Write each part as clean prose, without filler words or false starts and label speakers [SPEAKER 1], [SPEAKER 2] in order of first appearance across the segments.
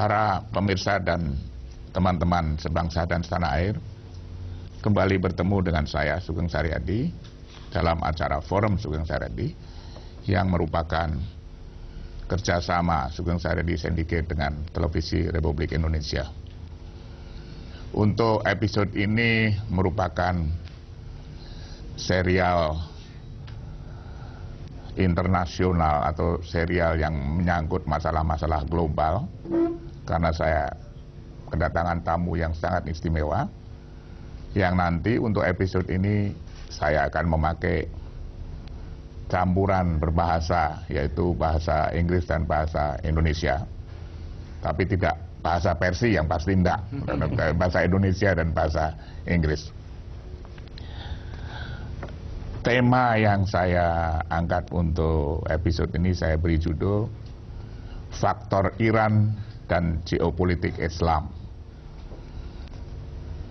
[SPEAKER 1] para pemirsa dan teman-teman sebangsa dan setanah air, kembali bertemu dengan saya, Soegeng Sarjadi, dalam acara Forum Soegeng Sarjadi, yang merupakan kerjasama Soegeng Sarjadi Syndicate dengan Televisi Republik Indonesia. Untuk episode ini merupakan serial internasional atau serial yang menyangkut masalah-masalah global, karena saya kedatangan tamu yang sangat istimewa, yang nanti untuk episode ini saya akan memakai campuran berbahasa, yaitu bahasa Inggris dan bahasa Indonesia, tapi tidak bahasa Persia yang pasti tidak, bahasa Indonesia dan bahasa Inggris. Tema yang saya angkat untuk episode ini saya beri judul Faktor Iran dan Geopolitik Islam.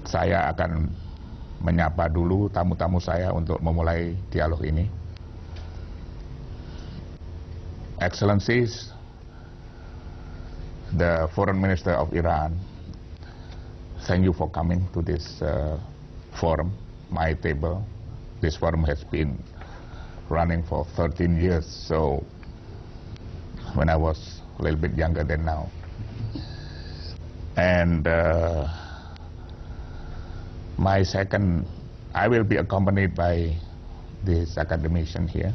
[SPEAKER 1] Saya akan menyapa dulu tamu-tamu saya untuk memulai dialog ini. Excellencies, the Foreign Minister of Iran, thank you for coming to this forum, my table. This forum has been running for 13 years, so when I was a little bit younger than now. And my second, I will be accompanied by this academician here.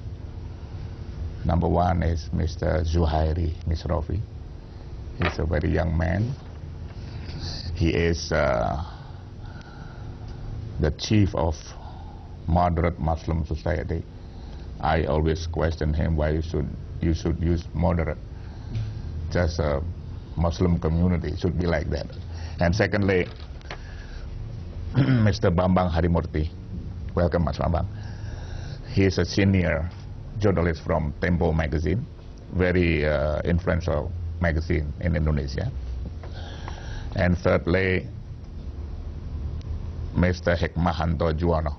[SPEAKER 1] Number one is Mr. ZUHAIRI, MISRAWI. He's a very young man. He is the chief of moderate Muslim society. I always question him why you should use moderate. Just a Muslim community should be like that. And secondly, Mr. BAMBANG HARYMURTI. Welcome, Mas BAMBANG. He is a senior journalist from Tempo magazine, very influential magazine in Indonesia. And thirdly, Mr. HIKMAHANTO JUWANA.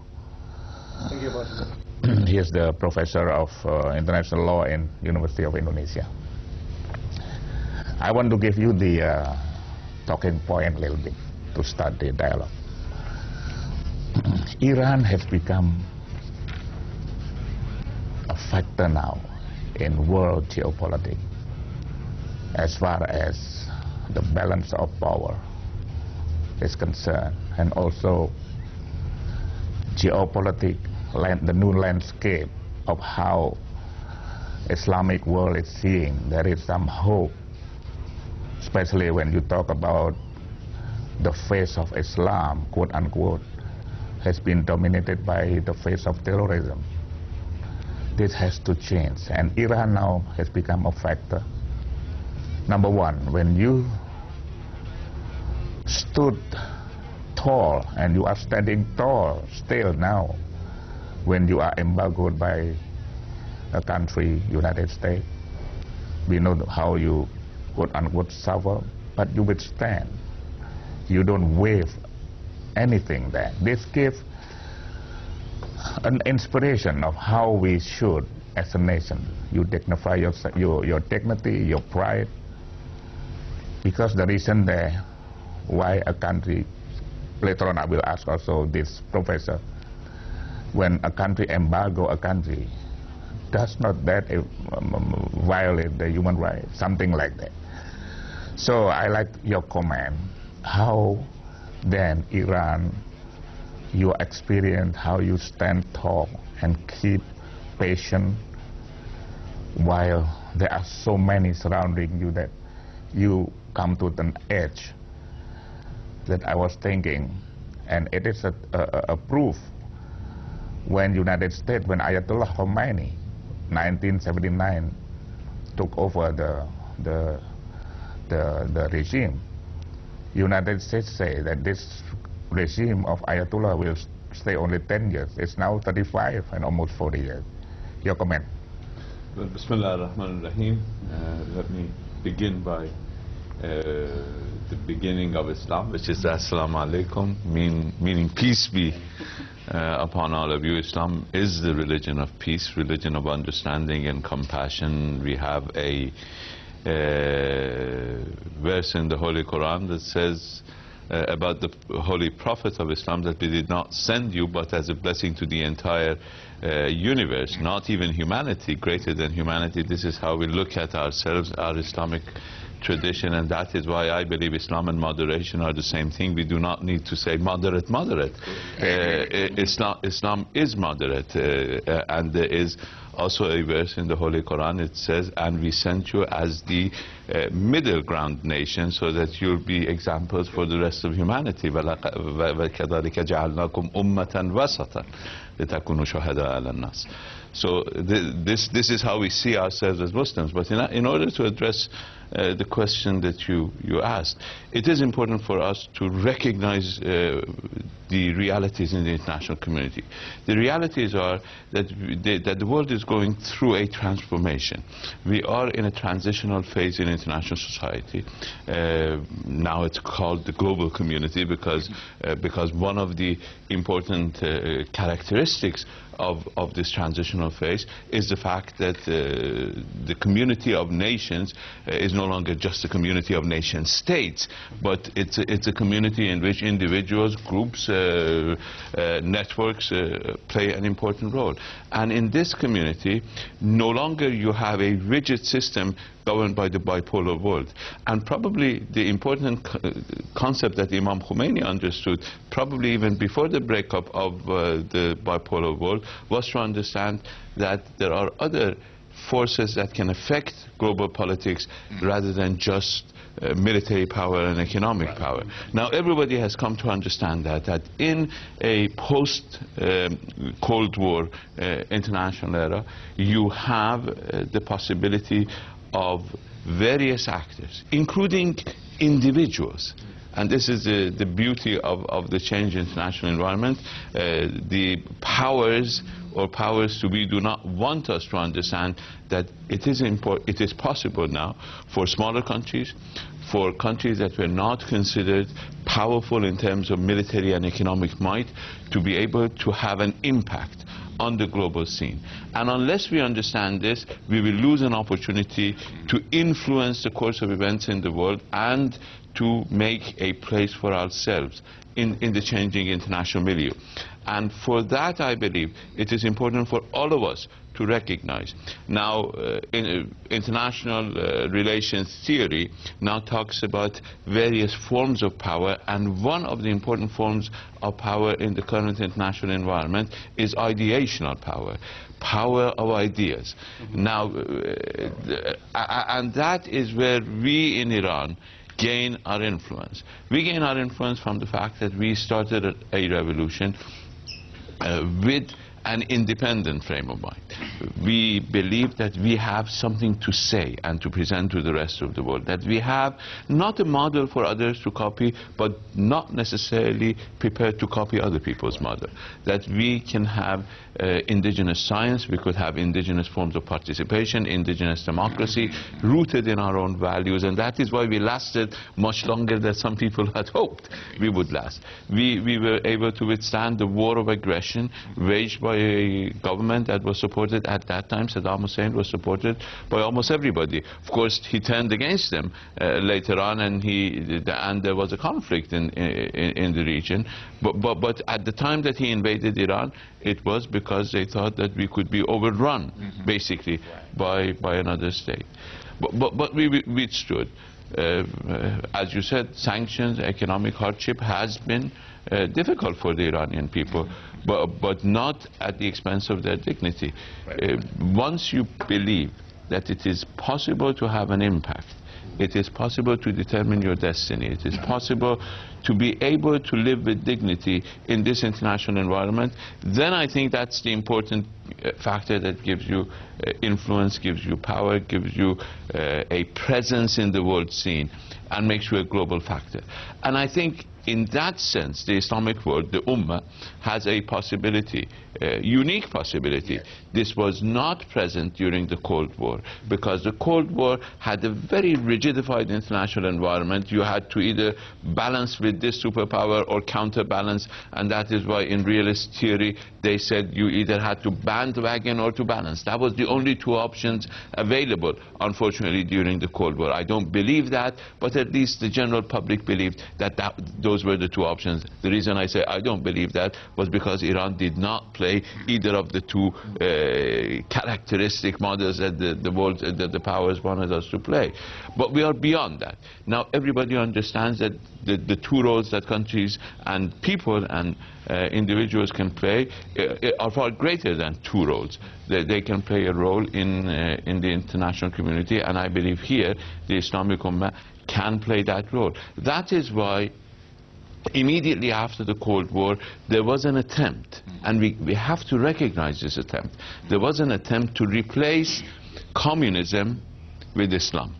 [SPEAKER 2] Thank you, boss.
[SPEAKER 1] He is the professor of international law in University of Indonesia. I want to give you the talking point a little bit to start the dialogue. Iran has become a factor now in world geopolitics as far as the balance of power is concerned, and also geopolitics, the new landscape of how Islamic world is seeing. There is some hope, especially when you talk about the face of Islam, quote unquote, has been dominated by the face of terrorism. This has to change, and Iran now has become a factor. Number one, when you stood tall, and you are standing tall still now, when you are embargoed by a country, United States, we know how you quote unquote suffer, but you withstand. You don't waive anything there. This gives an inspiration of how we should, as a nation, you dignify your dignity, your pride, because the reason there why a country, later on I will ask also this professor, when a country embargo a country, does not that violate the human rights, something like that. So I like your comment, how then Iran, your experience, how you stand tall and keep patient while there are so many surrounding you that you come to an edge that I was thinking, and it is a proof when United States, when Ayatollah Khomeini, 1979, took over the regime, United States say that this regime of Ayatollah will stay only 10 years. It's now 35 and almost 40 years. Your comment?
[SPEAKER 3] Well, Bismillah ar-Rahman ar-Rahim. Let me begin by the beginning of Islam, which is Assalamu alaikum, meaning peace be upon all of you. Islam is the religion of peace, religion of understanding and compassion. We have a verse in the Holy Quran that says about the Holy Prophet of Islam that we did not send you but as a blessing to the entire universe, not even humanity, greater than humanity. This is how we look at ourselves, our Islamic tradition, and that is why I believe Islam and moderation are the same thing. We do not need to say moderate. Islam is moderate, and there is also a verse in the Holy Quran. It says, and we sent you as the middle ground nation so that you'll be examples for the rest of humanity. وَكَذَلِكَ جَعَلْنَاكُمْ أُمَّةً وَسَطًا لِتَكُونُوا شُهَدَاءَ عَلَى النَّاسِ. So this is how we see ourselves as Muslims. But in order to address the question that you asked, it is important for us to recognize the realities in the international community. The realities are that the world is going through a transformation. We are in a transitional phase in international society. Now it's called the global community because one of the important characteristics of this transitional phase is the fact that the community of nations is no longer just a community of nation states, but it's a community in which individuals, groups, networks play an important role. And in this community, no longer you have a rigid system governed by the bipolar world. And probably the important concept that Imam Khomeini understood, probably even before the breakup of the bipolar world, was to understand that there are other forces that can affect global politics rather than just military power and economic power. Now everybody has come to understand that in a post-Cold War international era, you have the possibility of various actors, including individuals. And this is the beauty of the changed international environment. The powers to be do not want us to understand that it is possible now for smaller countries, for countries that were not considered powerful in terms of military and economic might, to be able to have an impact on the global scene. And unless we understand this, we will lose an opportunity to influence the course of events in the world and to make a place for ourselves in the changing international milieu. And for that, I believe, it is important for all of us to recognize. Now, international relations theory now talks about various forms of power, and one of the important forms of power in the current international environment is ideational power. Power of ideas. Now, and that is where we in Iran gain our influence. We gain our influence from the fact that we started a revolution with an independent frame of mind. We believe that we have something to say and to present to the rest of the world, that we have not a model for others to copy, but not necessarily prepared to copy other people's model, that we can have indigenous science, we could have indigenous forms of participation, indigenous democracy, rooted in our own values, and that is why we lasted much longer than some people had hoped we would last. We were able to withstand the war of aggression waged by a government that was supported at that time. Saddam Hussein was supported by almost everybody. Of course, he turned against them later on, and there was a conflict in the region. But at the time that he invaded Iran, it was because they thought that we could be overrun, basically, by another state. But we withstood. As you said, sanctions, economic hardship has been difficult for the Iranian people, but not at the expense of their dignity. Once you believe that it is possible to have an impact, it is possible to determine your destiny, it is possible to be able to live with dignity in this international environment, then I think that's the important factor that gives you influence, gives you power, gives you a presence in the world scene, and makes you a global factor. And I think in that sense, the Islamic world, the Ummah, has a possibility, unique possibility.
[SPEAKER 1] Yes.
[SPEAKER 3] This was not present during the Cold War, because the Cold War had a very rigidified international environment. You had to either balance with this superpower or counterbalance, and that is why in realist theory they said you either had to bandwagon or to balance. That was the only two options available, unfortunately, during the Cold War. I don't believe that, but at least the general public believed that those were the two options. The reason I say I don't believe that was because Iran did not play either of the two characteristic models that the powers wanted us to play. But we are beyond that. Now everybody understands that the two roles that countries and people and individuals can play are far greater than two roles. They can play a role in the international community, and I believe here the Islamic Ummah can play that role. That is why immediately after the Cold War there was an attempt, and we have to recognize this attempt. There was an attempt to replace communism with Islam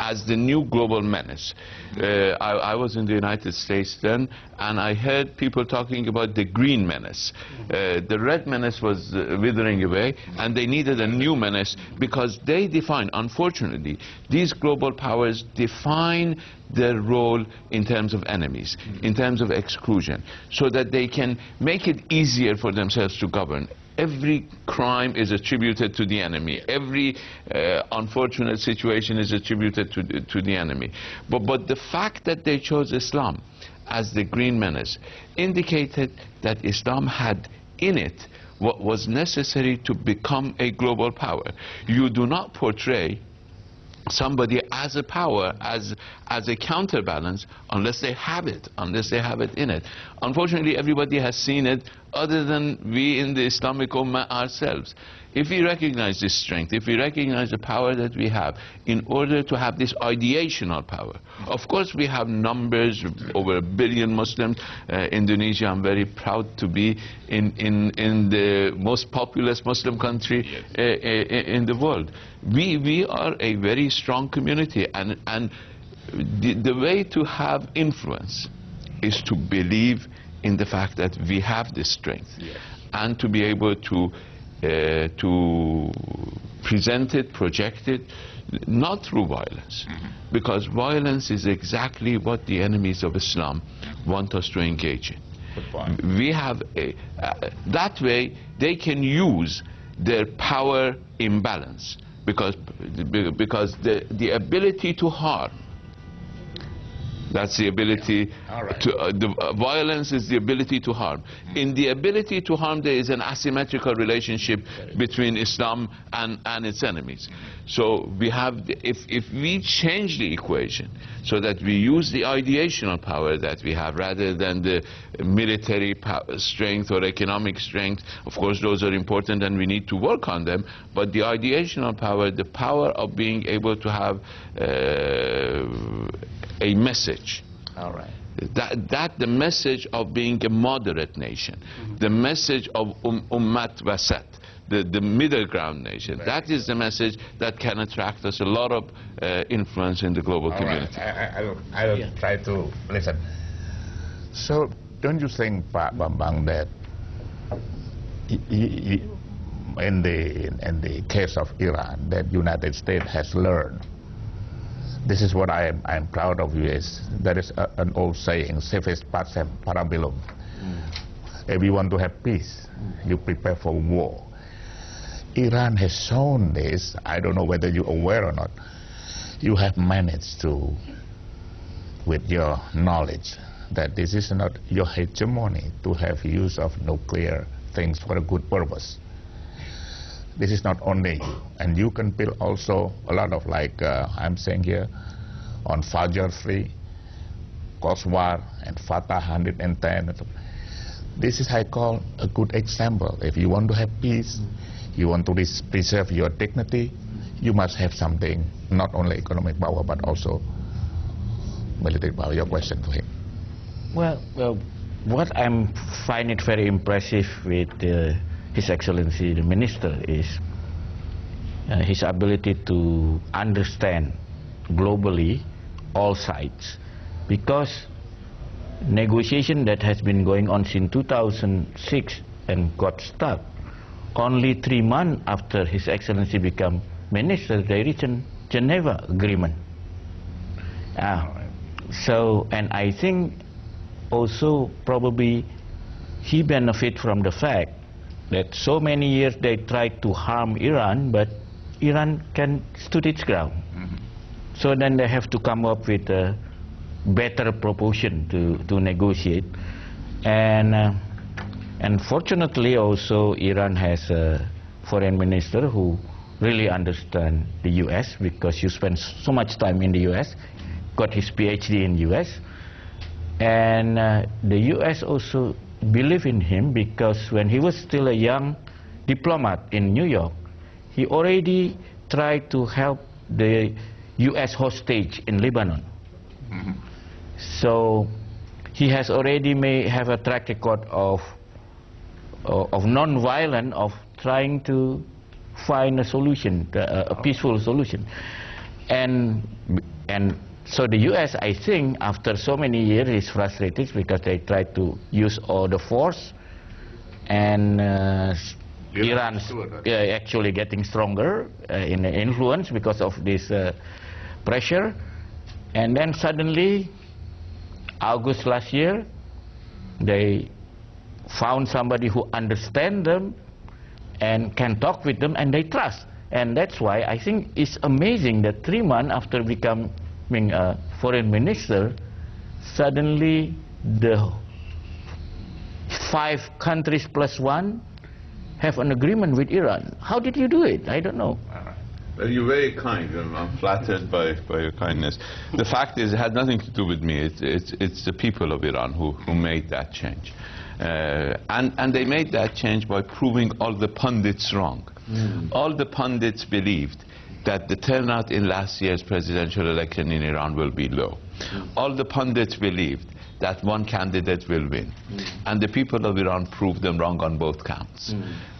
[SPEAKER 3] as the new global menace. I was in the United States then, and I heard people talking about the green menace. The red menace was withering away, and they needed a new menace because they define, unfortunately, these global powers define their role in terms of enemies, in terms of exclusion, so that they can make it easier for themselves to govern. Every crime is attributed to the enemy. Every unfortunate situation is attributed to the enemy. But the fact that they chose Islam as the green menace indicated that Islam had in it what was necessary to become a global power. You do not portray somebody as a power, as a counterbalance, unless they have it in it. Unfortunately, everybody has seen it other than we in the Islamic Ummah ourselves. If we recognize this strength, if we recognize the power that we have in order to have this ideational power, of course we have numbers, over 1 billion Muslims. Indonesia, I'm very proud to be in the most populous Muslim country in the world. We are a very strong community, and the way to have influence is to believe in the fact that we have this strength, and to be able to present it, project it, not through violence, because violence is exactly what the enemies of Islam want us to engage in.
[SPEAKER 1] Good point.
[SPEAKER 3] We have that way they can use their power imbalance, because the ability to harm, that's the ability to, the violence is the ability to harm. In the ability to harm, there is an asymmetrical relationship between Islam and its enemies. So we have, if we change the equation so that we use the ideational power that we have rather than the military strength or economic strength, of course those are important and we need to work on them, but the ideational power, the power of being able to have a message.
[SPEAKER 1] All right.
[SPEAKER 3] That the message of being a moderate nation, the message of ummat wasat, the middle ground nation. That is the message that can attract us a lot of influence in the global community.
[SPEAKER 1] Right. I will try to listen. So, don't you think, Pak Bambang, that in the case of Iran, that United States has learned? This is what I am proud of you. Is there is an old saying, "Civis pacem para bellum." If you want to have peace, you prepare for war. Iran has shown this. I don't know whether you're aware or not. You have managed to, with your knowledge, that this is not your hegemony to have use of nuclear things for a good purpose. This is not only you, and you can build also a lot of, like I'm saying here, on Fajr 3, Koswar, and Fatah 110. This is, I call, a good example. If you want to have peace, you want to preserve your dignity, you must have something, not only economic power, but also military power. Your question to him.
[SPEAKER 4] Well, what I find it very impressive with His Excellency the Minister is his ability to understand globally all sides, because negotiation that has been going on since 2006 and got stuck. Only 3 months after His Excellency became minister, they reached a Geneva agreement. So, and I think also probably he benefit from the fact that so many years they tried to harm Iran, but Iran can stood its ground. So then they have to come up with a better proposition to negotiate. And fortunately also Iran has a foreign minister who really understands the US, because you spend so much time in the US, got his PhD in US. And the US also believe in him, because when he was still a young diplomat in New York, he already tried to help the US hostage in Lebanon. So he has already have a track record of non-violent, of trying to find a solution, a peaceful solution. And so the US, I think, after so many years, is frustrated because they tried to use all the force, and Iran's actually getting stronger in influence because of this pressure. And then suddenly, August last year, they found somebody who understands them and can talk with them, and they trust. And that's why I think it's amazing that 3 months after becoming a foreign minister, suddenly the 5 countries plus 1 have an agreement with Iran. How did you do it? I don't know.
[SPEAKER 3] Well, you're very kind, and I'm flattered by your kindness. The fact is, it had nothing to do with me. It's the people of Iran who made that change. And they made that change by proving all the pundits wrong. All the pundits believed that the turnout in last year's presidential election in Iran will be low. All the pundits believed that one candidate will win. And the people of Iran proved them wrong on both counts.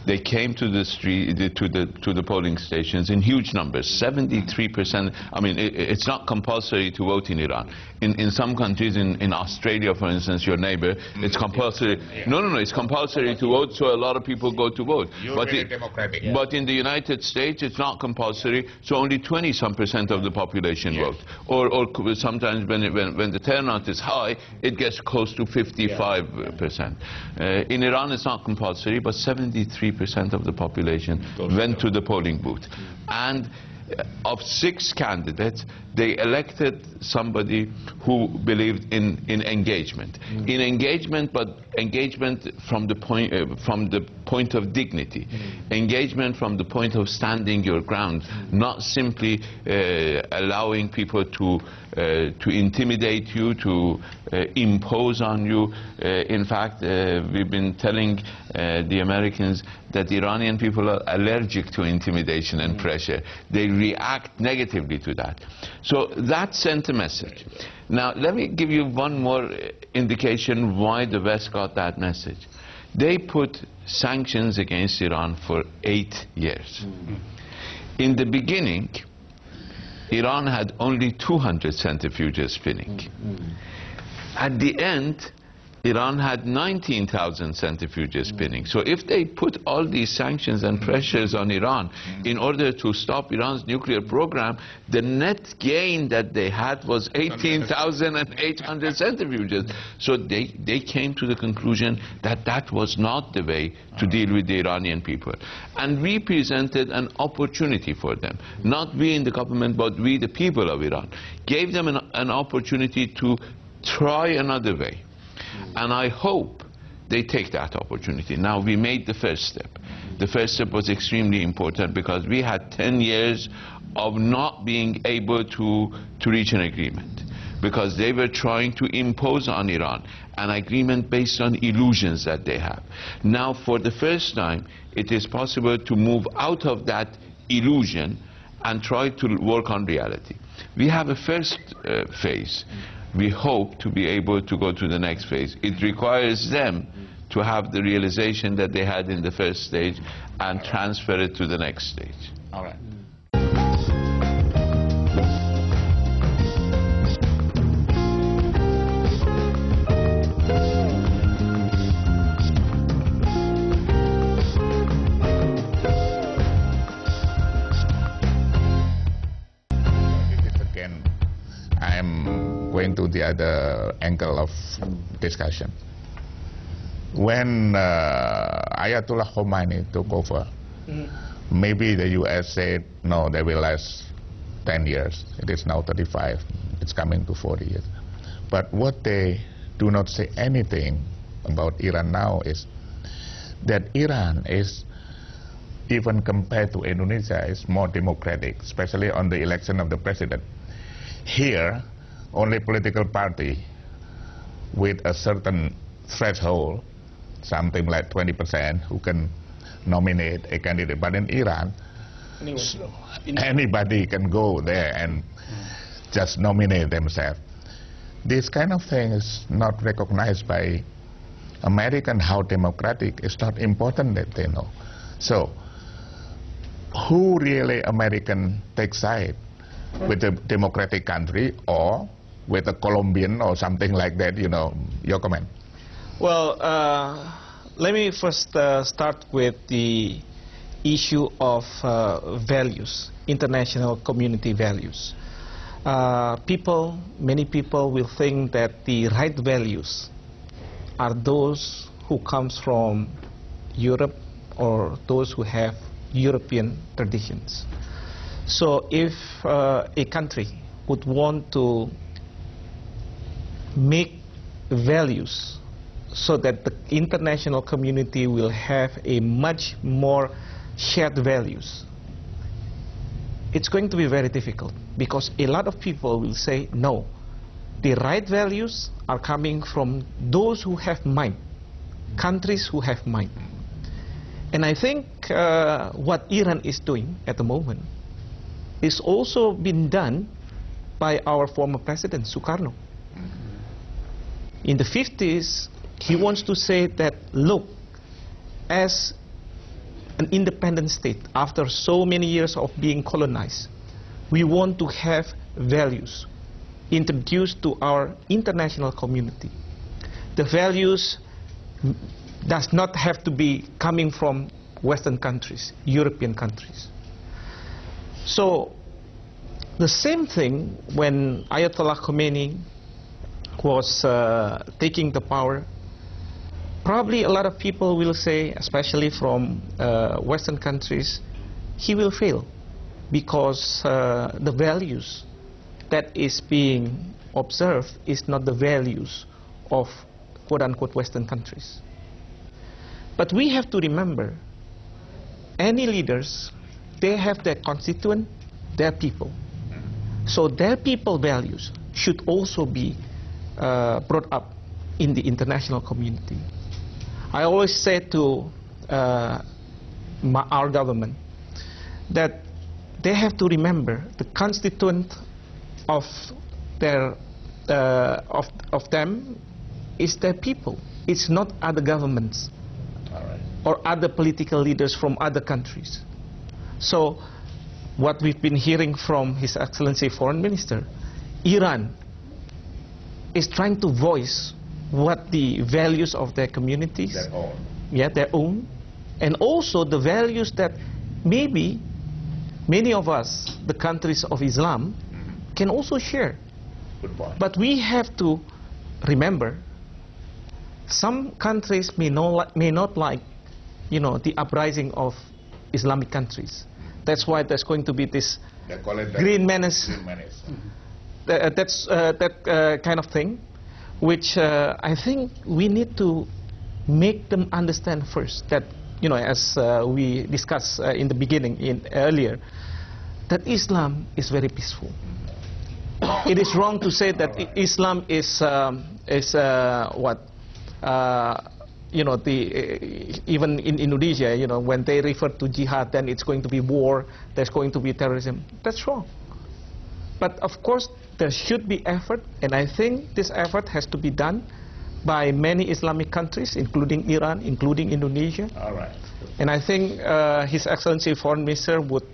[SPEAKER 3] They came to the street, to the polling stations in huge numbers, 73%. I mean, it's not compulsory to vote in Iran. In some countries, in Australia, for instance, your neighbor, it's compulsory. No, it's compulsory to vote, so a lot of people go to vote. But in the United States, it's not compulsory, so only 20-some% of the population vote. Or sometimes when the turnout is high, it gets close to 55%. In Iran, it's not compulsory, but 73% of the population went to the polling booth. And of 6 candidates, they elected somebody who believed in engagement. In engagement, but engagement from the point of dignity. Engagement from the point of standing your ground, not simply allowing people to intimidate you, to impose on you. In fact, we've been telling the Americans that the Iranian people are allergic to intimidation and pressure. They react negatively to that. So that sent a message. Now, let me give you one more indication why the West got that message. They put sanctions against Iran for 8 years. In the beginning, Iran had only 200 centrifuges spinning. At the end, Iran had 19,000 centrifuges spinning. So if they put all these sanctions and pressures on Iran in order to stop Iran's nuclear program, the net gain that they had was 18,800 centrifuges. So they came to the conclusion that that was not the way to deal with the Iranian people. And we presented an opportunity for them. Not we in the government, but we, the people of Iran, gave them an opportunity to try another way. And I hope they take that opportunity. Now, we made the first step. The first step was extremely important because we had 10 years of not being able to reach an agreement, because they were trying to impose on Iran an agreement based on illusions that they have. Now, for the first time, it is possible to move out of that illusion and try to work on reality. We have a first phase. We hope to be able to go to the next phase. It requires them to have the realization that they had in the first stage and transfer it to the next stage.
[SPEAKER 1] All right. coming to the other angle of discussion. When Ayatollah Khomeini took over, maybe the U.S. said, no, they will last 10 years. It is now 35. It's coming to 40 years. But what they do not say anything about Iran now is that Iran is, even compared to Indonesia, is more democratic, especially on the election of the president. Here, only political party with a certain threshold, something like 20%, who can nominate a candidate. But in Iran, anybody can go there and just nominate themselves. This kind of thing is not recognized by American. How democratic is not important that they know. So, who really American take side? With a democratic country or with a Colombian or something like that, you know, your comment?
[SPEAKER 5] Well, let me first start with the issue of values, international community values. Many people will think that the right values are those who comes from Europe or those who have European traditions. So if a country would want to make values so that the international community will have a much more shared values, it's going to be very difficult, because a lot of people will say, no, the right values are coming from those who have mind, countries who have mind. And I think what Iran is doing at the moment is also been done by our former president, Sukarno. In the 50s, he wants to say that, look, as an independent state, after so many years of being colonized, we want to have values introduced to our international community. The values does not have to be coming from Western countries, European countries. So, the same thing when Ayatollah Khomeini was taking the power, probably a lot of people will say, especially from Western countries, he will fail, because the values that is being observed is not the values of quote-unquote Western countries. But we have to remember, any leaders, they have their constituent, their people. So their people values should also be brought up in the international community. I always say to our government that they have to remember the constituent of their of them is their people. It's not other governments or other political leaders from other countries. So what we've been hearing from His Excellency Foreign Minister, Iran is trying to voice what the values of their communities,
[SPEAKER 1] Their own.
[SPEAKER 5] yeah, their own, and also the values that maybe many of us, the countries of Islam, can also share.
[SPEAKER 1] Good point.
[SPEAKER 5] But we have to remember, some countries may not like, you know, the uprising of Islamic countries. That's why there's going to be this
[SPEAKER 1] They call it the
[SPEAKER 5] green menace.
[SPEAKER 1] Green menace.
[SPEAKER 5] That kind of thing, which I think we need to make them understand first that, you know, as we discussed in the beginning, earlier, that Islam is very peaceful. It is wrong to say that Islam is you know, even in Indonesia, you know, when they refer to jihad, then it's going to be war, there's going to be terrorism. That's wrong. But of course, there should be effort, and I think this effort has to be done by many Islamic countries, including Iran, including Indonesia.
[SPEAKER 1] All right.
[SPEAKER 5] And I think His Excellency Foreign Minister would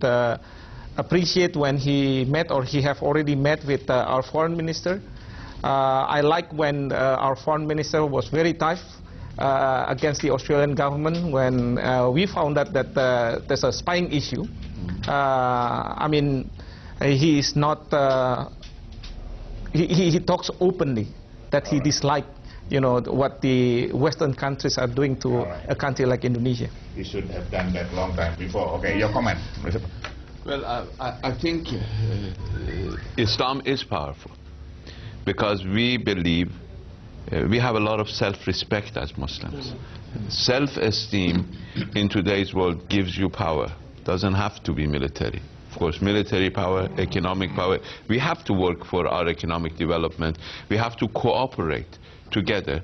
[SPEAKER 5] appreciate when he met, or he have already met with our Foreign Minister. I like when our Foreign Minister was very tough against the Australian government when we found out that there's a spying issue. I mean, he is not he talks openly that he dislikes, you know, what the Western countries are doing to a country like Indonesia.
[SPEAKER 1] He should have done that long time before. Okay, your comment.
[SPEAKER 3] Well, I think Islam is powerful because we believe we have a lot of self-respect as Muslims. Self-esteem in today's world gives you power. Doesn't have to be military. Of course, military power, economic power. We have to work for our economic development. We have to cooperate together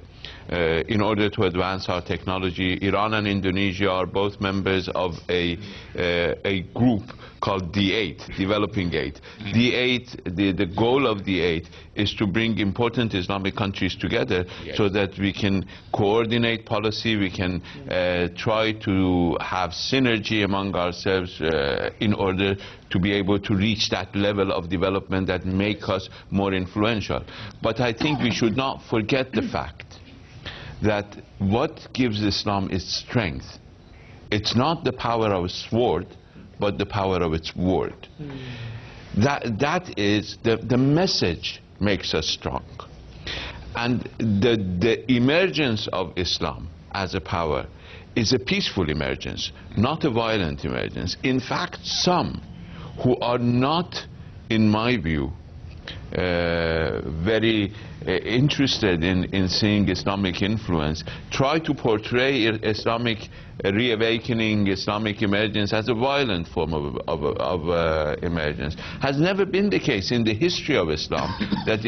[SPEAKER 3] in order to advance our technology. Iran and Indonesia are both members of a group called D8, Developing 8. D8, the goal of D8 is to bring important Islamic countries together so that we can coordinate policy, we can try to have synergy among ourselves in order to be able to reach that level of development that make us more influential. But I think we should not forget the fact that what gives Islam its strength, it's not the power of a sword, but the power of its word. That is, the message makes us strong. And the emergence of Islam as a power is a peaceful emergence, not a violent emergence. In fact, some who are not, in my view, very interested in seeing Islamic influence, try to portray Islamic reawakening, Islamic emergence as a violent form of emergence. Has never been the case in the history of Islam that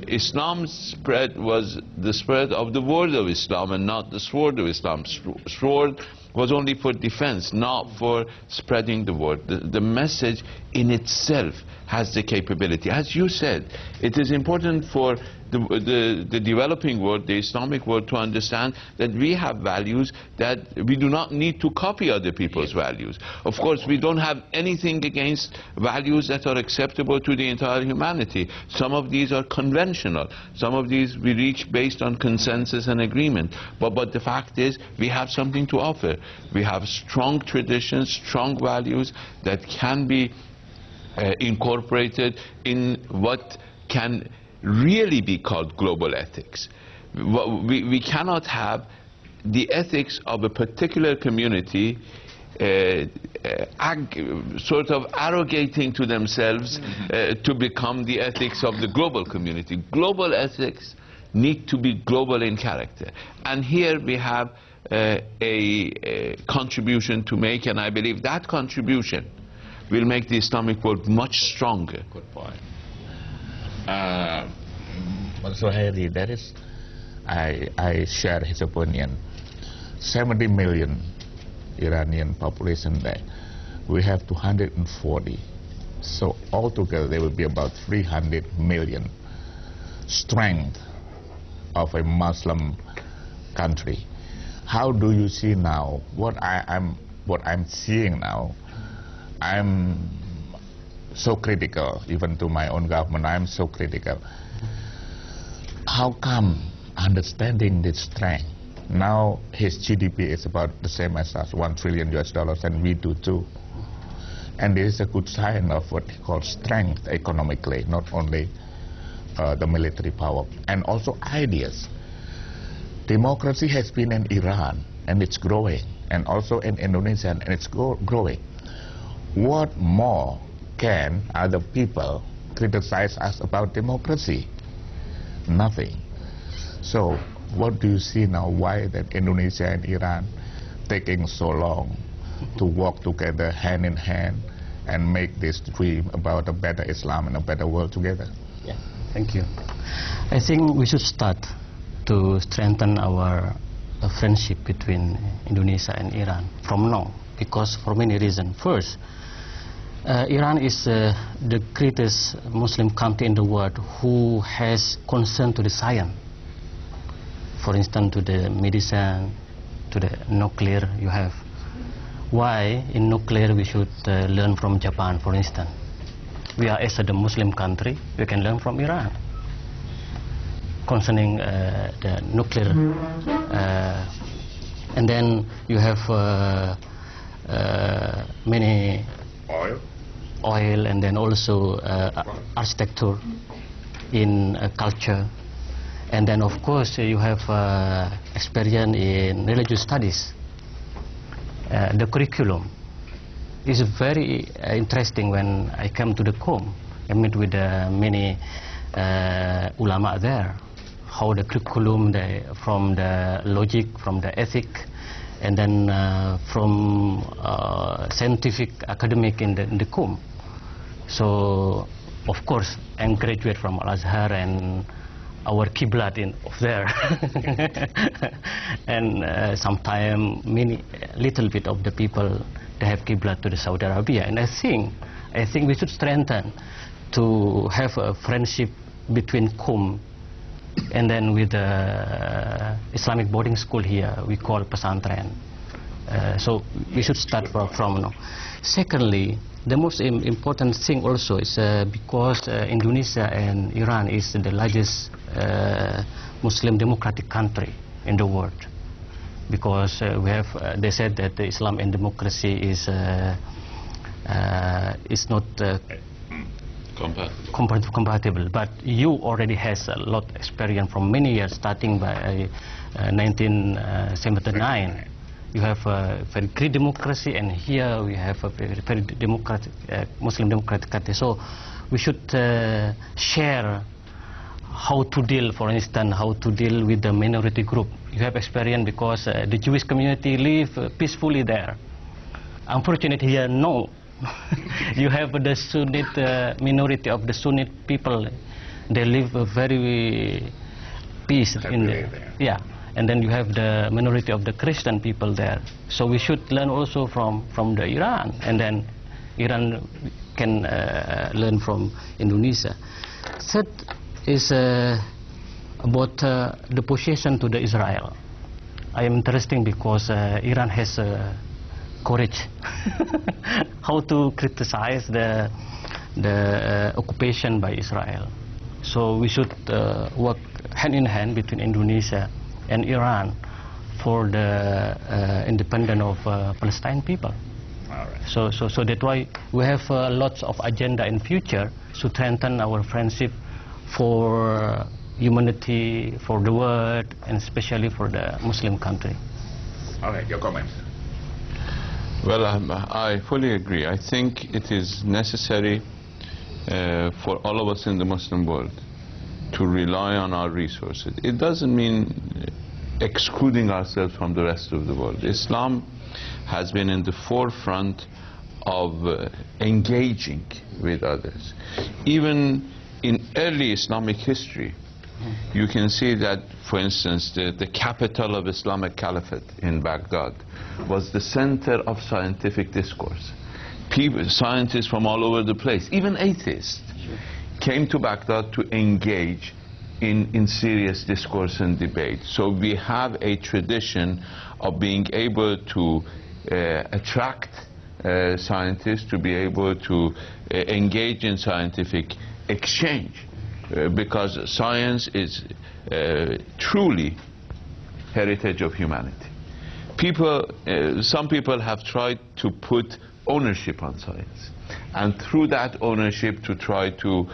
[SPEAKER 3] Islam's spread was the spread of the word of Islam and not the sword of Islam. Sword was only for defense, not for spreading the word. The message in itself has the capability. As you said, it is important for the developing world, the Islamic world, to understand that we have values that we do not need to copy other people's values. Of course, we don't have anything against values that are acceptable to the entire humanity. Some of these are conventional. Some of these we reach based on consensus and agreement. But the fact is, we have something to offer. We have strong traditions, strong values that can be incorporated in what can really be called global ethics. We cannot have the ethics of a particular community sort of arrogating to themselves to become the ethics of the global community. Global ethics need to be global in character. And here we have a contribution to make, and I believe that contribution will make the Islamic world much stronger.
[SPEAKER 1] Good point. ZUHAIRI, that is, I share his opinion. 70 million Iranian population there. We have 240. So altogether there will be about 300 million strength of a Muslim country. How do you see now what I'm seeing now? I'm so critical, even to my own government, I'm so critical. How come understanding this strength? Now his GDP is about the same as us, $1 trillion US, and we do too. And this is a good sign of what he calls strength economically, not only the military power, and also ideas. Democracy has been in Iran, and it's growing, and also in Indonesia, and it's growing. What more can other people criticize us about democracy? Nothing. So what do you see now? Why that Indonesia and Iran taking so long to work together hand in hand and make this dream about a better Islam and a better world together?
[SPEAKER 2] Yeah, thank you. I think we should start to strengthen our friendship between Indonesia and Iran from now, because for many reasons. First, Iran is the greatest Muslim country in the world who has concern to the science. For instance, to the medicine, to the nuclear you have. Why in nuclear we should learn from Japan, for instance? We are as a Muslim country, we can learn from Iran concerning the nuclear. And then you have many oil, and then also architecture. in culture. And then, of course, you have experience in religious studies. The curriculum is very interesting. When I come to the COM, I meet with many ulama there. How the curriculum, from the logic, from the ethic, and then from scientific, academic in the COM. So, of course, I'm graduate from Al-Azhar and our Qiblat of there. And sometimes little bit of the people, they have Qiblat to the Saudi Arabia. And I think we should strengthen to have a friendship between COM and then with the Islamic boarding school here, we call pesantren. So we should start from now. Secondly, the most important thing also is because Indonesia and Iran is the largest Muslim democratic country in the world. Because we have, they said that the Islam and democracy is not compatible. But you already has a lot of experience from many years, starting by 1979. You have a very great democracy, and here we have a very democratic, Muslim democratic country. So we should share how to deal, for instance, how to deal with the minority group. You have experience because the Jewish community live peacefully there. Unfortunately here, no. You have the Sunnite minority of the Sunnite people. They live very peace in the, yeah. And then you have the minority of the Christian people there. So we should learn also from the Iran, and then Iran can learn from Indonesia. Third is about the position to the Israel. I am interested because Iran has courage how to criticize the occupation by Israel. So we should work hand in hand between Indonesia and Iran for the independence of Palestine people.
[SPEAKER 1] All right.
[SPEAKER 2] So that's why we have lots of agenda in future to strengthen our friendship for humanity, for the world, and especially for the Muslim country.
[SPEAKER 1] All right, your comments.
[SPEAKER 3] Well, I fully agree. I think it is necessary for all of us in the Muslim world to rely on our resources. It doesn't mean excluding ourselves from the rest of the world. Islam has been in the forefront of engaging with others. Even in early Islamic history, you can see that, for instance, the capital of Islamic Caliphate in Baghdad was the center of scientific discourse. Scientists from all over the place, even atheists, came to Baghdad to engage in serious discourse and debate. So we have a tradition of being able to attract scientists, to be able to engage in scientific exchange, because science is truly heritage of humanity. Some people have tried to put ownership on science, and through that ownership to try to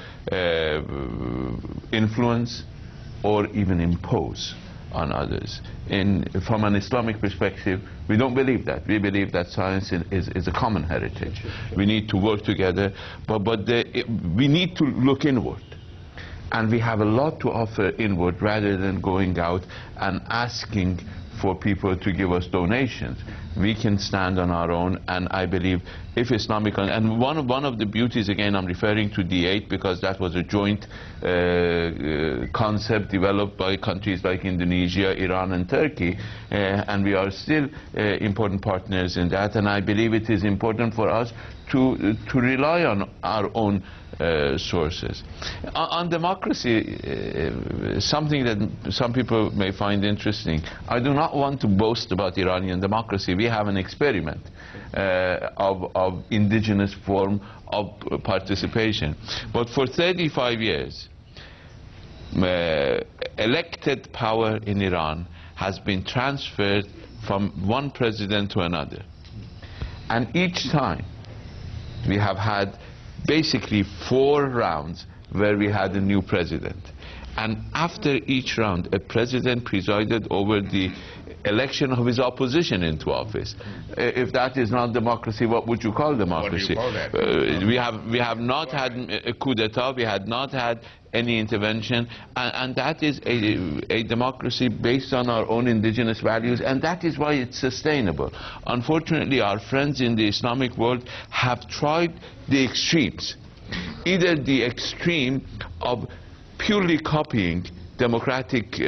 [SPEAKER 3] influence or even impose on others. From an Islamic perspective, we don't believe that. We believe that science is a common heritage. We need to work together, but we need to look inward. And we have a lot to offer inward rather than going out and asking for people to give us donations. We can stand on our own, and I believe if Islamic, and one of the beauties, again I'm referring to D8 because that was a joint concept developed by countries like Indonesia, Iran and Turkey, and we are still important partners in that, and I believe it is important for us to rely on our own sources. On democracy, something that some people may find interesting, I do not want to boast about Iranian democracy. We have an experiment of indigenous form of participation. But for 35 years, elected power in Iran has been transferred from one president to another. And each time we have had basically 4 rounds where we had a new president. And after each round, a president presided over the election of his opposition into office. If that is not democracy, what would you call democracy?
[SPEAKER 1] What do you call that?
[SPEAKER 3] We have not had a coup d'etat, we had not had any intervention, and that is a democracy based on our own indigenous values, and that is why it's sustainable. Unfortunately, our friends in the Islamic world have tried the extremes. Either the extreme of purely copying democratic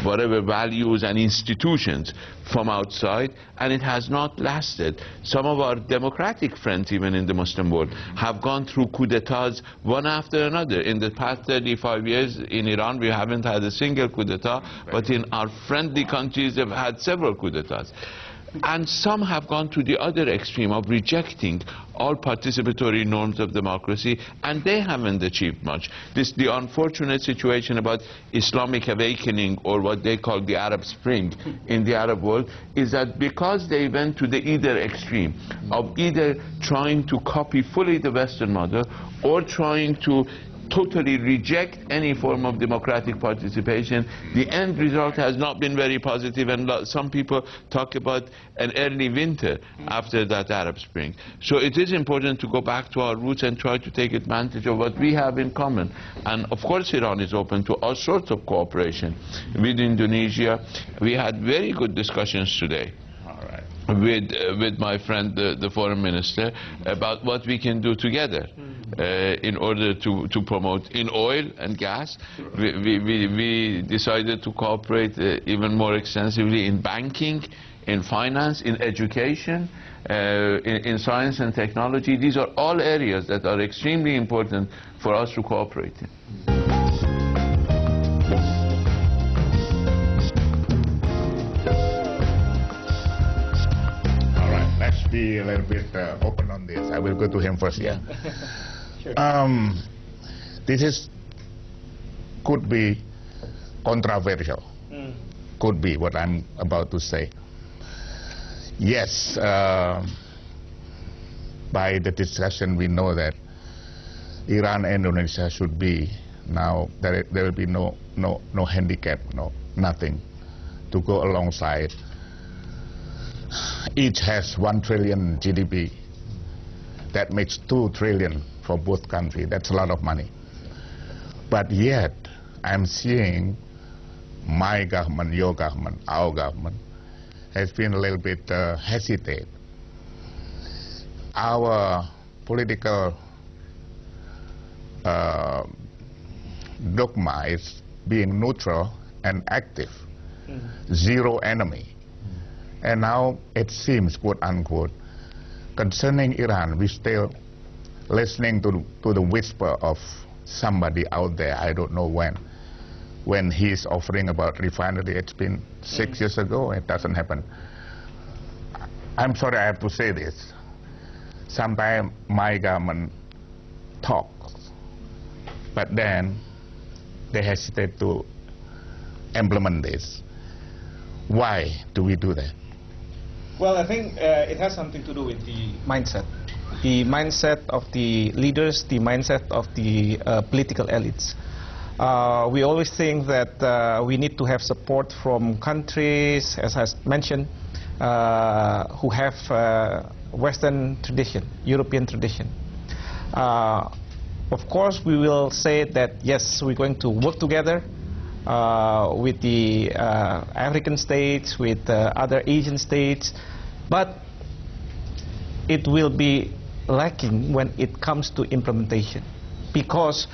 [SPEAKER 3] whatever values and institutions from outside, and it has not lasted. Some of our democratic friends, even in the Muslim world, have gone through coup d'etats one after another. In the past 35 years in Iran, we haven't had a single coup d'etat, but in our friendly countries, they've had several coup d'etats. And some have gone to the other extreme of rejecting all participatory norms of democracy, and they haven't achieved much. The unfortunate situation about Islamic awakening, or what they call the Arab Spring in the Arab world, is that because they went to the either extreme of either trying to copy fully the Western model or trying to totally reject any form of democratic participation, the end result has not been very positive, and some people talk about an early winter after that Arab Spring. So it is important to go back to our roots and try to take advantage of what we have in common. And of course Iran is open to all sorts of cooperation. With Indonesia, we had very good discussions today with my friend, the foreign minister, about what we can do together in order to promote in oil and gas. We decided to cooperate even more extensively in banking, in finance, in education, in science and technology. These are all areas that are extremely important for us to cooperate in.
[SPEAKER 1] Let's be a little bit open on this. I will go to him first. Yeah. Sure. This could be controversial. Could be what I'm about to say. Yes, by the discussion we know that Iran and Indonesia should be now, there will be no handicap, nothing to go alongside. Each has 1 trillion GDP. That makes 2 trillion for both countries. That's a lot of money. But yet, I'm seeing my government, your government, our government, has been a little bit hesitant. Our political dogma is being neutral and active, zero enemy. And now it seems, quote unquote, concerning Iran, we're still listening to the whisper of somebody out there, I don't know when he's offering about refinery. It's been 6 years ago, it doesn't happen. I'm sorry I have to say this. Sometimes my government talks, but then they hesitate to implement this. Why do we do that?
[SPEAKER 5] Well, I think it has something to do with the mindset. The mindset of the leaders, the mindset of the political elites. We always think that we need to have support from countries, as I mentioned, who have Western tradition, European tradition. Of course, we will say that, yes, we're going to work together with the African states, with other Asian states, but it will be lacking when it comes to implementation, because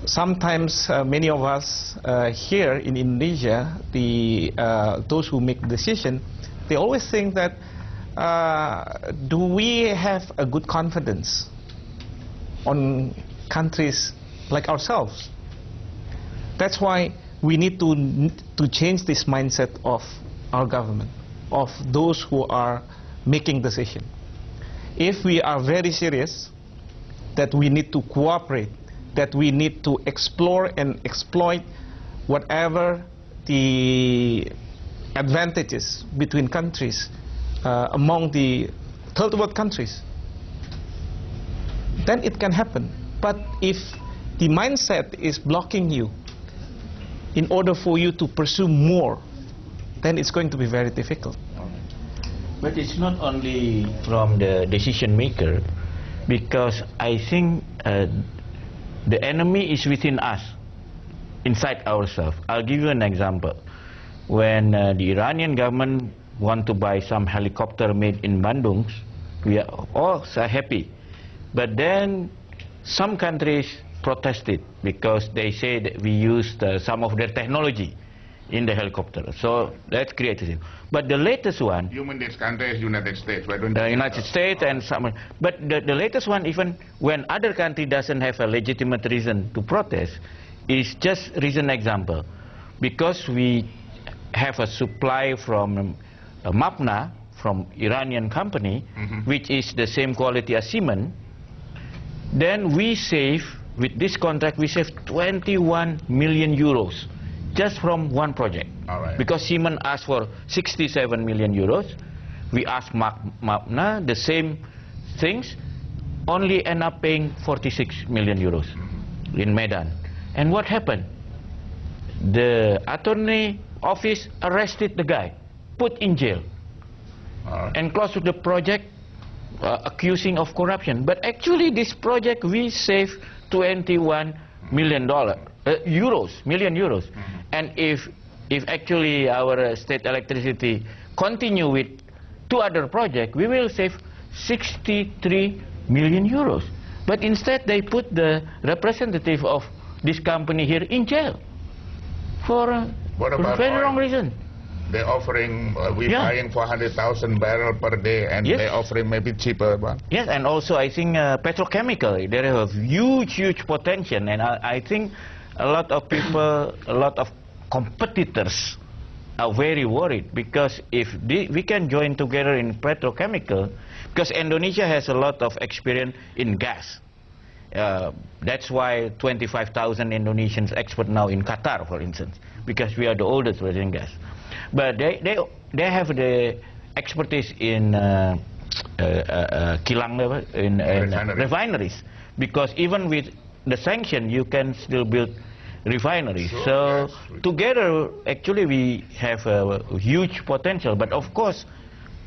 [SPEAKER 5] sometimes many of us here in Indonesia, those who make the decision, they always think that do we have a good confidence on countries like ourselves? That's why we need to change this mindset of our government, of those who are making decisions. If we are very serious that we need to cooperate, that we need to explore and exploit whatever the advantages between countries among the third world countries, then it can happen. But if the mindset is blocking you in order for you to pursue more, then it's going to be very difficult.
[SPEAKER 4] But it's not only from the decision maker, because I think the enemy is within us, inside ourselves. I'll give you an example. When the Iranian government want to buy some helicopter made in Bandung, we are all so happy. But then some countries protested because they say that we used some of their technology in the helicopter. So that created it. But the latest one...
[SPEAKER 1] You mean this country is United States? Why don't
[SPEAKER 4] the United States and some... But the latest one, even when other country doesn't have a legitimate reason to protest, is just recent example. Because we have a supply from Mapna, from Iranian company, which is the same quality as Siemens, then we save, with this contract, we save 21 million euros just from one project.
[SPEAKER 1] All right.
[SPEAKER 4] Because Siemens asked for 67 million euros, we asked Mapna the same things, only end up paying 46 million euros in Medan. And what happened? The attorney office arrested the guy, put in jail, and closed the project, accusing of corruption. But actually this project we saved 21 million euros. And if actually our state electricity continue with 2 other projects, we will save 63 million euros. But instead they put the representative of this company here in jail for a very wrong reason.
[SPEAKER 1] They're offering, we're buying 400,000 barrels per day, and they're offering maybe cheaper one.
[SPEAKER 4] Yes, and also I think petrochemical, there is a huge potential, and I think a lot of people, a lot of competitors are very worried, because if we can join together in petrochemical, because Indonesia has a lot of experience in gas. That's why 25,000 Indonesians export now in Qatar, for instance, because we are the oldest in gas. But they have the expertise in kilang, in refineries, because even with the sanction, you can still build refineries. So together, actually, we have a huge potential. But of course,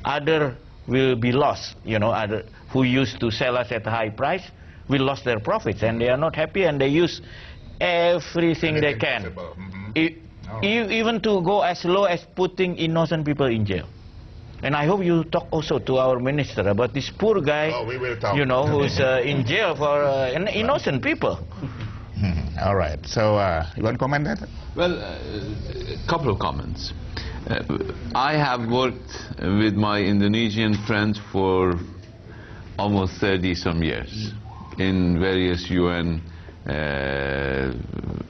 [SPEAKER 4] other will be lost. You know, other who used to sell us at a high price will lose their profits, and they are not happy, and they use everything they can. Even to go as low as putting innocent people in jail. And I hope you talk also to our minister about this poor guy, you know, who's in jail for innocent people.
[SPEAKER 1] All right. So, you want to comment that?
[SPEAKER 3] Well, a couple of comments. I have worked with my Indonesian friends for almost 30-some years in various UN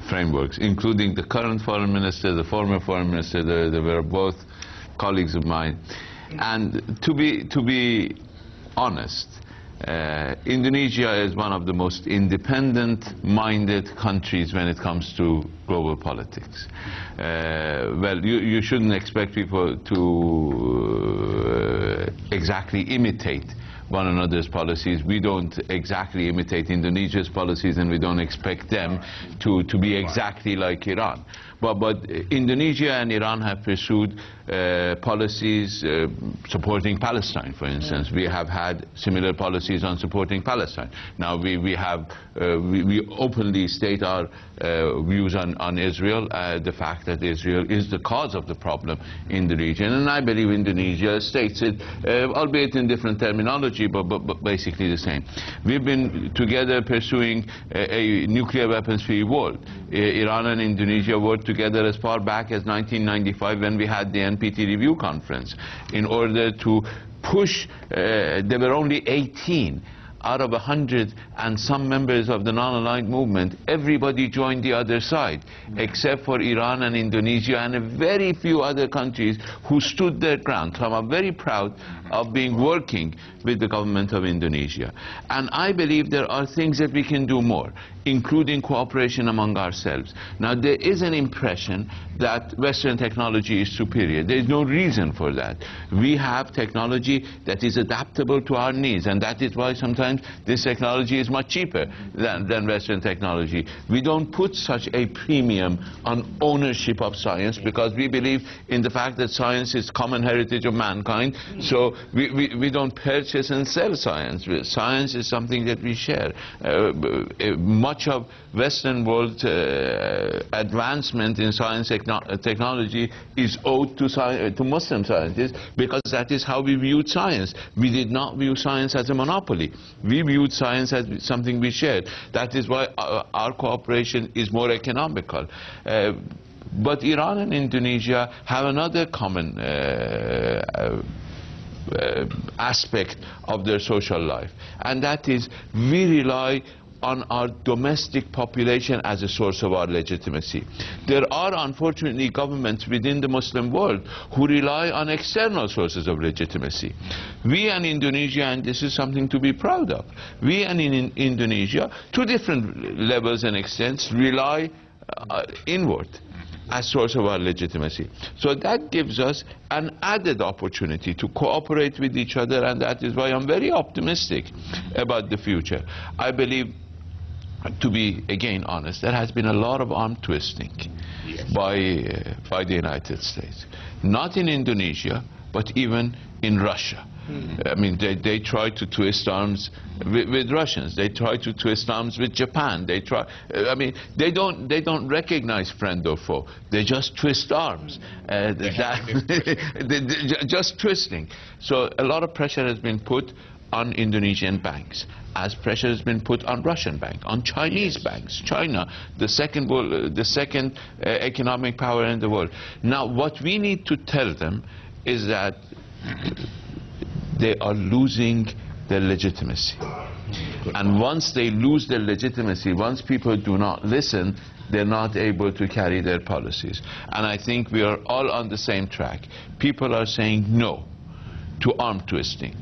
[SPEAKER 3] frameworks, including the current foreign minister, the former foreign minister. They were both colleagues of mine. And to be honest, Indonesia is one of the most independent-minded countries when it comes to global politics. Well, you shouldn't expect people to exactly imitate one another's policies. We don't exactly imitate Indonesia's policies, and we don't expect them to be exactly like Iran. But Indonesia and Iran have pursued policies supporting Palestine, for instance. We have had similar policies on supporting Palestine. Now we openly state our views on Israel, the fact that Israel is the cause of the problem in the region. And I believe Indonesia states it, albeit in different terminology, but basically the same. We've been together pursuing a nuclear weapons-free world. Iran and Indonesia worked together as far back as 1995 when we had the NPT review conference in order to push, there were only 18 out of 100 and some members of the non-aligned movement. Everybody joined the other side, except for Iran and Indonesia and a very few other countries who stood their ground. So I'm very proud of being working with the government of Indonesia. And I believe there are things that we can do more, including cooperation among ourselves. Now, there is an impression that Western technology is superior. There is no reason for that. We have technology that is adaptable to our needs, and that is why sometimes hand, this technology is much cheaper than Western technology. We don't put such a premium on ownership of science because we believe in the fact that science is common heritage of mankind. So we don't purchase and sell science. Science is something that we share. Much of Western world advancement in science technology is owed to Muslim scientists, because that is how we viewed science. We did not view science as a monopoly. We viewed science as something we shared. That is why our cooperation is more economical. But Iran and Indonesia have another common aspect of their social life, and that is we rely on our domestic population as a source of our legitimacy. There are unfortunately governments within the Muslim world who rely on external sources of legitimacy. We and Indonesia, and this is something to be proud of, we and in Indonesia, to different levels and extents, rely inward as source of our legitimacy. So that gives us an added opportunity to cooperate with each other, and that is why I'm very optimistic about the future. I believe, to be again honest, there has been a lot of arm twisting by the United States. Not in Indonesia, but even in Russia. I mean, they try to twist arms with Russians. They try to twist arms with Japan. They try. I mean, they don't recognize friend or foe. They just twist arms. Just twisting. So a lot of pressure has been put on Indonesian banks, as pressure has been put on Russian banks, on Chinese banks. China, the second economic power in the world. Now, what we need to tell them is that they are losing their legitimacy. And once they lose their legitimacy, once people do not listen, they're not able to carry their policies. And I think we are all on the same track. People are saying no to arm twisting,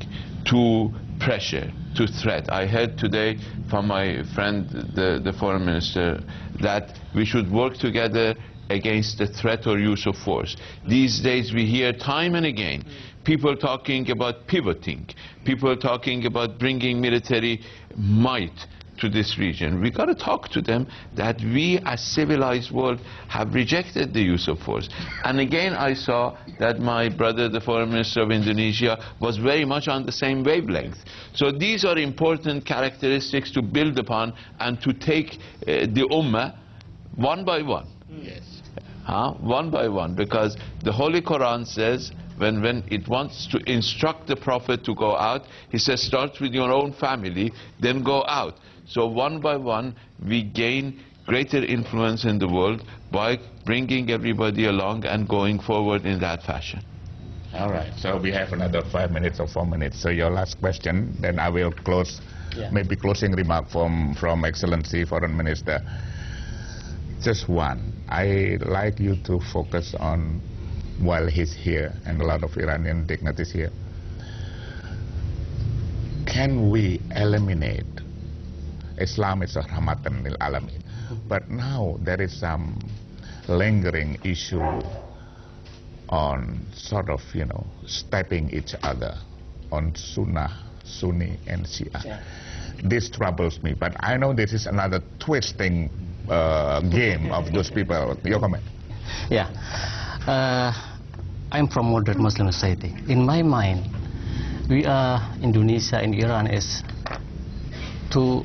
[SPEAKER 3] to pressure, to threat. I heard today from my friend, the foreign minister, that we should work together against the threat or use of force. These days we hear time and again people talking about pivoting, people talking about bringing military might to this region. We got to talk to them that we as civilized world have rejected the use of force. And again I saw that my brother, the foreign minister of Indonesia, was very much on the same wavelength. So these are important characteristics to build upon and to take the ummah one by one.
[SPEAKER 4] Yes.
[SPEAKER 3] One by one, because the Holy Quran says, when it wants to instruct the Prophet to go out, he says, start with your own family, then go out. So one by one, we gain greater influence in the world by bringing everybody along and going forward in that fashion.
[SPEAKER 1] All right, so we have another 5 minutes or 4 minutes. So your last question, then I will close, maybe closing remark from Excellency Foreign Minister. Just one. I like you to focus on, while he's here and a lot of Iranian dignitaries here, can we eliminate Islam is a rahmatan lil alamin, but now there is some lingering issue on sort of, you know, stepping each other on Sunnah, Sunni and Shia. This troubles me, but I know this is another twisting game of those people. Your comment?
[SPEAKER 2] Yeah. I'm from moderate Muslim society. In my mind, we are Indonesia and Iran as two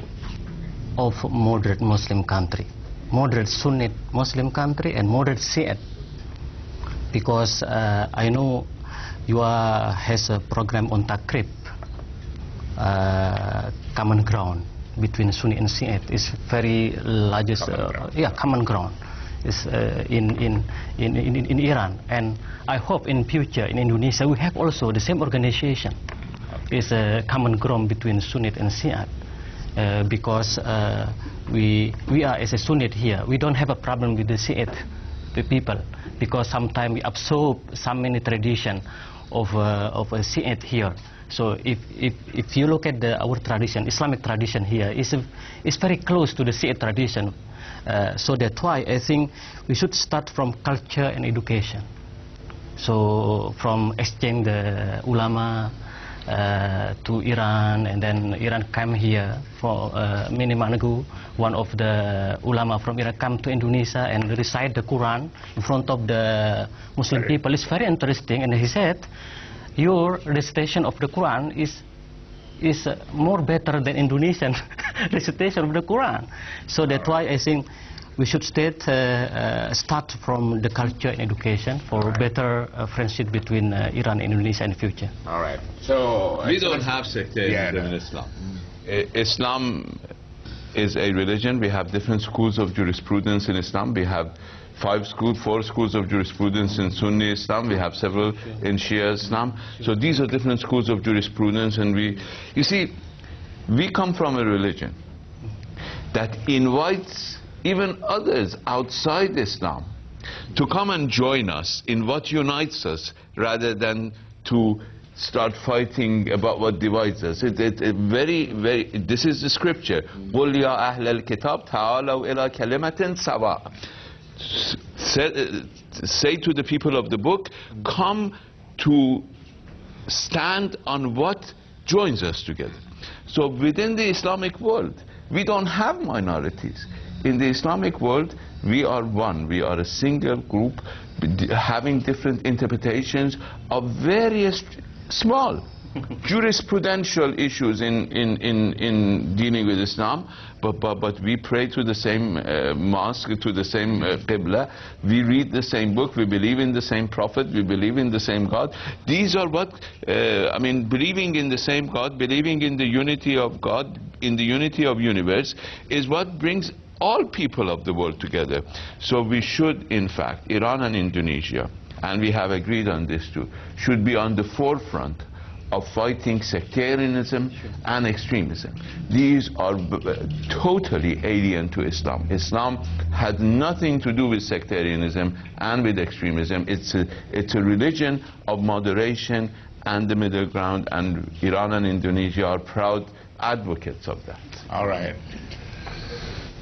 [SPEAKER 2] of moderate Muslim country. Moderate Sunni Muslim country and moderate Shiite. Because I know you has a program on Takrib, common ground between Sunni and Shiite is very largest, common ground is in Iran, and I hope in future in Indonesia we have also the same organization. Is a common ground between Sunni and Shiite, because we are as a Sunni here, we don't have a problem with the Shiite people, because sometimes we absorb some many tradition of a Shiite here. So if you look at our tradition, Islamic tradition here, is very close to the Shiite tradition. So that's why I think we should start from culture and education. So from exchange the ulama, to Iran, and then Iran came here for many months ago. One of the ulama from Iran come to Indonesia and recite the Quran in front of the Muslim people. It's very interesting, and he said, your recitation of the Quran is more better than Indonesian recitation of the Quran. So that's why I think we should start from the culture and education for better friendship between Iran and Indonesia in the future.
[SPEAKER 1] All right. So
[SPEAKER 3] we don't have sectarianism in Islam. Islam is a religion. We have different schools of jurisprudence in Islam. We have 4 schools of jurisprudence in Sunni Islam. We have several in Shia Islam. So these are different schools of jurisprudence, and you see, we come from a religion that invites even others outside Islam to come and join us in what unites us, rather than to start fighting about what divides us. This is the scripture. قُلْ يَا أَهْلَ الْكِتَابِ تَعَالَوْا إِلَى كَلِمَةٍ سَوَاءٍ. Say to the people of the book, come to stand on what joins us together. So within the Islamic world, we don't have minorities. In the Islamic world, we are one. We are a single group having different interpretations of various small jurisprudential issues in dealing with Islam, but we pray to the same mosque, to the same Qibla. We read the same book. We believe in the same prophet. We believe in the same God. These are what believing in the same God, believing in the unity of God, in the unity of universe, is what brings all people of the world together. So we should, in fact, Iran and Indonesia, and we have agreed on this too, should be on the forefront of fighting sectarianism and extremism. These are totally alien to Islam. Islam had nothing to do with sectarianism and with extremism. It's a religion of moderation and the middle ground, and Iran and Indonesia are proud advocates of that.
[SPEAKER 1] All right.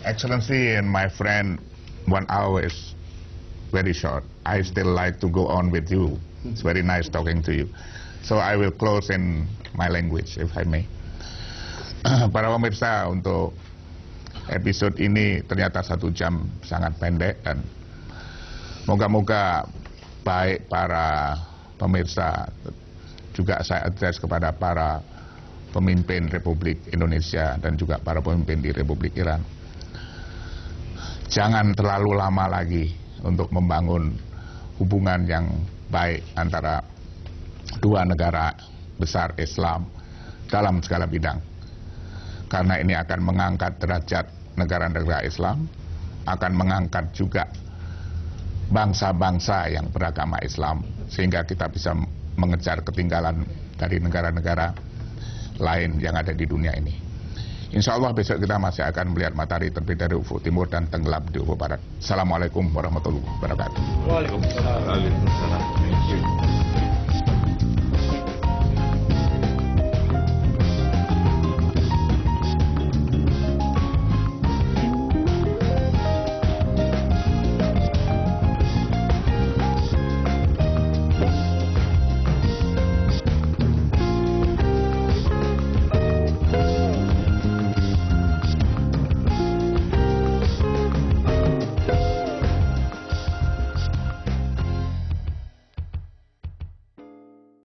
[SPEAKER 1] Excellency and my friend, 1 hour is very short. I still like to go on with you. It's very nice talking to you. So I will close in my language, if I may. Para pemirsa, untuk episode ini ternyata 1 jam sangat pendek, dan moga-moga baik para pemirsa, juga saya address kepada para pemimpin Republik Indonesia dan juga para pemimpin di Republik Iran. Jangan terlalu lama lagi untuk membangun hubungan yang baik antara dua negara besar Islam dalam segala bidang. Karena ini akan mengangkat derajat negara-negara Islam, akan mengangkat juga bangsa-bangsa yang beragama Islam, sehingga kita bisa mengejar ketinggalan dari negara-negara lain yang ada di dunia ini. Insya Allah besok kita masih akan melihat matahari terbit dari ufuk timur dan tenggelam di ufuk barat. Assalamualaikum warahmatullahi wabarakatuh.
[SPEAKER 3] Waalaikumsalam.